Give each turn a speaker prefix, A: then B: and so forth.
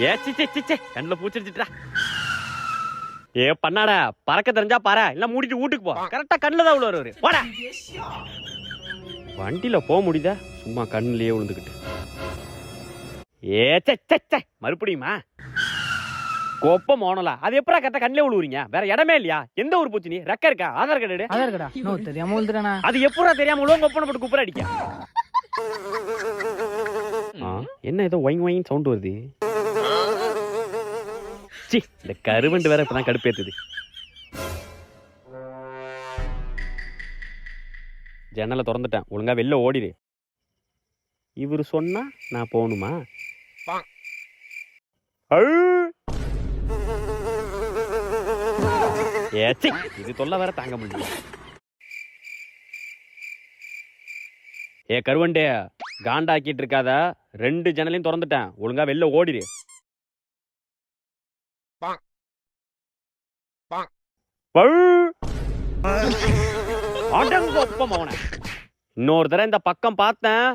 A: ஏ சிச்சே கண்ணில் பூச்சிருச்சுட்டா. ஏ பண்ணாடா, பறக்க தெரிஞ்சா பாரு, இல்ல மூடிட்டு வீட்டுக்கு போ. கரெக்டா கண்ணில் தான் விழுவாரு. போடா. வண்டியில போக முடியுதா? சும்மா கண்ணிலேயே விழுந்துக்கிட்டு. ஏ சே மறுபடியுமா? கோப்பம் மோனலா, அது எப்படா கரெக்டா கண்ணிலே விழுவுறீங்க? வேற இடமே இல்லையா? எந்த ஊர் பூச்சி நீ? ரெக்க இருக்கா? ஆதார் கார்டு?
B: ஆதார் கார்டா? நோ, தெரியாம விழுந்துட்டானா?
A: அது எப்படா தெரியாம விழுவும்? கொப்பனை போட்டு குப்புற அடிக்க. என்ன ஏதோ ஒயிங் ஒயிங் சவுண்ட் வருது? சி, இந்த கருவண்டு வேற இப்பதான் கடுப்பேத்துது. ஜன்னலை திறந்துட்டேன், ஒழுங்கா வெளில ஓடிடு. இவரு சொன்னா நான் போகணுமா? ஏச்சி, இது தொல்லை வேற தாங்க முடியல. ஏ கருவண்டே, காண்டாக்கிட்டு இருக்காத. 2 ஜன்னலையும் திறந்துட்டேன், ஒழுங்கா வெளில ஓடிடு. இன்னொரு தடவை இந்த பக்கம் பார்த்தேன்.